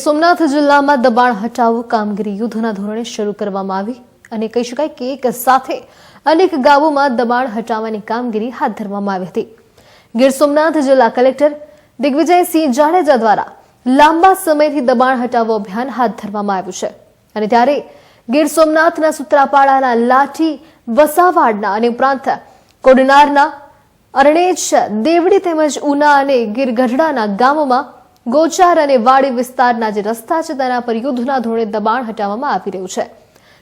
સોમનાથ જિલ્લામાં દબાણ હટાવો કામગીરી યુદ્ધના ધોરણે શરૂ કરવામાં આવી અને કહી શકાય કે એક સાથે અનેક ગામોમાં દબાણ હટાવવાની કામગીરી હાથ ધરવામાં આવી હતી। ગીર સોમનાથ જિલ્લા કલેક્ટર દિગ્વિજયસિંહ જાડેજા દ્વારા લાંબા સમયથી દબાણ હટાવો અભિયાન હાથ ધરવામાં આવ્યું છે અને ત્યારે ગીર સોમનાથના સુત્રાપાડાના લાઠી વસાવાડના અને ઉપરાંત કોડીનારના અરણેજ દેવડી તેમજ ઉના અને ગીર ગઢડાના ગામોમાં ગોચાર અને વાડી વિસ્તારના જે રસ્તા છે તેના પર યુદ્ધના ધોરણે દબાણ હટાવવામાં આવી રહ્યું છે।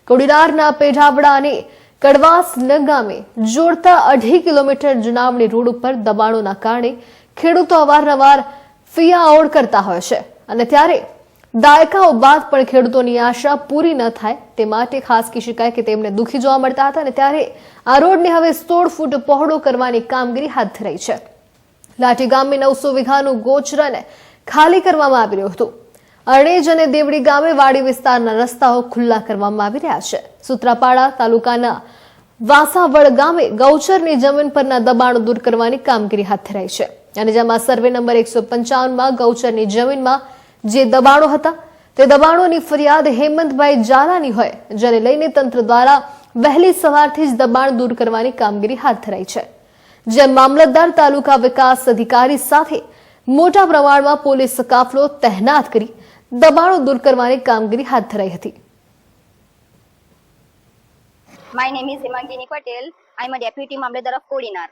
કોડીનારના પેઢાવડા અને કડવાસ ગામે જોડતા 2.5 કિલોમીટર જુનાવણી રોડ ઉપર દબાણોના કારણે ખેડૂતો અવારનવાર ફિયાઓડ કરતા હોય છે અને ત્યારે દાયકાઓ બાદ પણ ખેડૂતોની આશા પૂરી ન થાય તે માટે ખાસ કહી શકાય કે તેમને દુઃખી જોવા મળતા હતા અને ત્યારે આ રોડને હવે 16 ફૂટ પહોળો કરવાની કામગીરી હાથ ધરાઈ છે। લાઠી ગામે 900 વીઘાનું ગોચરન ખાલી કરવામાં આવી રહ્યું હતું। અરણેજ અને દેવડી ગામે વાડી વિસ્તારના રસ્તાઓ ખુલ્લા કરવામાં આવી રહ્યા છે। સુત્રાપાડા તાલુકાના વાસાવડ ગામે ગૌચરની જમીન પરના દબાણો દૂર કરવાની કામગીરી હાથ ધરાઈ છે અને જેમાં સર્વે નંબર 155માં ગૌચરની જમીનમાં જે દબાણો હતા તે દબાણોની ફરિયાદ હેમંતભાઈ ઝાલાની હોય, જેને લઈને તંત્ર દ્વારા વહેલી સવારથી જ દબાણ દૂર કરવાની કામગીરી હાથ ધરાઈ છે। જે મામલતદાર તાલુકા વિકાસ અધિકારી સાથે મોટા પ્રમાણમાં પોલીસ કાફલો તહેનાત કરી દબાણો દૂર કરવાની કામગીરી હાથ ધરાઈ હતી। My name is Hemangini Patel. I am a deputy Mamlatdar of Kodinar.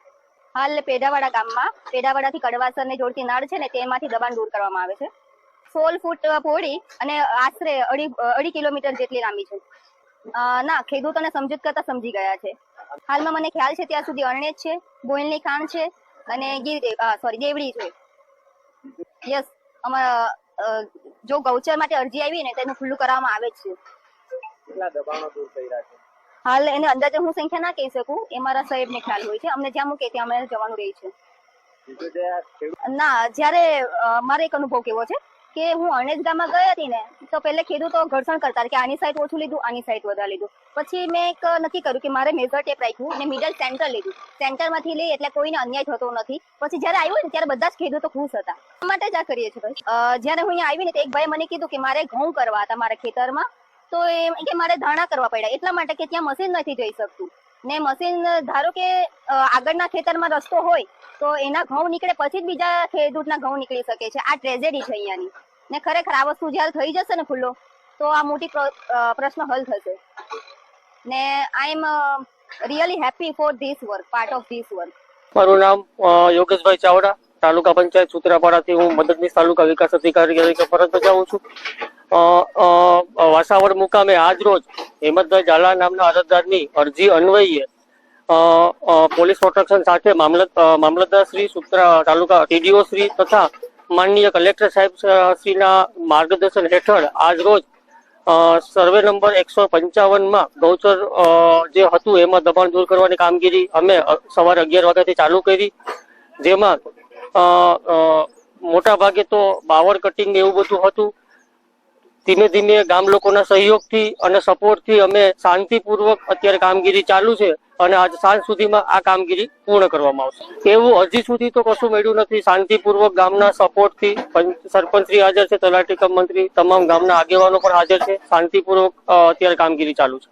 હાલ પેઢાવાડા ગામમાં પેઢાવાડાથી કડવાસરને જોડતી નાળ છે ને તેમાંથી દબાણ દૂર કરવામાં આવે છે। 16 ફૂટ પહોળી અને આશરે 2.5 કિલોમીટર જેટલી લાંબી છે। ના, ખેડૂતોને સમજૂત કરતા સમજી ગયા છે। હાલમાં મને ખ્યાલ છે ત્યાં સુધી અરણેજ છે, બોયલની ખાણ છે અને દેવડી છે। યસ, અમારા જો ગૌચર માટે અરજી આવી ને તેનું ખુલ્લું કરવામાં આવે છે। કેટલા દબાણો દૂર થઈ રહ્યા છે? હાલ એને અંદાજે હું સંખ્યા ના કહી શકું, એ મારા સાહેબને ખ્યાલ હોય છે। અમને જ્યાં મૂકે ત્યાં અમે જવાનું રહે છે। ના, જ્યારે મારે એક અનુભવ કેવો છે કે હું અરણેજ ગામમાં ગઈ હતી ને તો પહેલે ખેડૂતો ઘર્ષણ કરતા કે આની સાઈડ ઓછું લીધું, આની સાઈડ વધારે લીધું। પછી મેં એક નક્કી કર્યું કે મારે મેજર ટેપ રાખ્યું ને મિડલ સેન્ટર લીધું। સેન્ટરમાંથી લઈ એટલે કોઈને અન્યાય થતો નથી। પછી જ્યારે આવ્યું ને ત્યારે બધા જ ખેડૂતો ખુશ હતા। માટે જ આ કરીએ છીએ ભાઈ। જ્યારે હું અહીંયા આવી ને તો એક ભાઈ મને કીધું કે મારે ઘઉં કરવા હતા મારા ખેતરમાં, તો એ કે મારે ધાણા કરવા પડ્યા એટલા માટે કે ત્યાં મશીન નથી જઈ શકતું ને મશીન ધારો કે આગળના ખેતરમાં રસ્તો હોય તો એના ઘઉં નીકળે પછી જ બીજા ખેડૂતના ઘઉં નીકળી શકે છે। આ ટ્રેજેડી છે અહીંયાની ને ખરેખર આ વસ્તુ જ્યારે થઈ જશે ને ખુલ્લો તો આ મોટી પ્રશ્ન હલ થશે ને I am really happy for this work, part of this work. મારું નામ યોગેશભાઈ ચાવડા, તાલુકા પંચાયત સુત્રાપાડાથી હું મદદનીશ તાલુકા વિકાસ અધિકારી તરીકે ફરજ બજાવું છું। વાસાવડ મુકામે આજ રોજ હેમંતભાઈ ઝાલા નામના અરજદારની અરજી અન્વયે પોલીસ પ્રોટેક્શન સાથે મામલતદાર શ્રી તાલુકા ટીડીઓ શ્રી તથા માનનીય કલેક્ટર સાહેબ શ્રીના માર્ગદર્શન હેઠળ આજ રોજ સર્વે નંબર 155માં ગૌચર જે હતું એમાં દબાણ દૂર કરવાની કામગીરી અમે સવારે 11 વાગ્યાથી ચાલુ કરી। જેમાં મોટા ભાગે તો બાવળ કટિંગ એવું બધું હતું। ધીમે ધીમે ગામ લોકોના સહયોગથી અને સપોર્ટથી અમે શાંતિપૂર્વક અત્યારે કામગીરી ચાલુ છે અને આજ સાંજ સુધીમાં આ કામગીરી પૂર્ણ કરવામાં આવશે। એવું હજી સુધી તો કશું મળ્યું નથી। શાંતિપૂર્વક ગામના સપોર્ટથી સરપંચશ્રી હાજર છે, તલાટી કમ મંત્રી, તમામ ગામના આગેવાનો પણ હાજર છે। શાંતિપૂર્વક અત્યારે કામગીરી ચાલુ છે।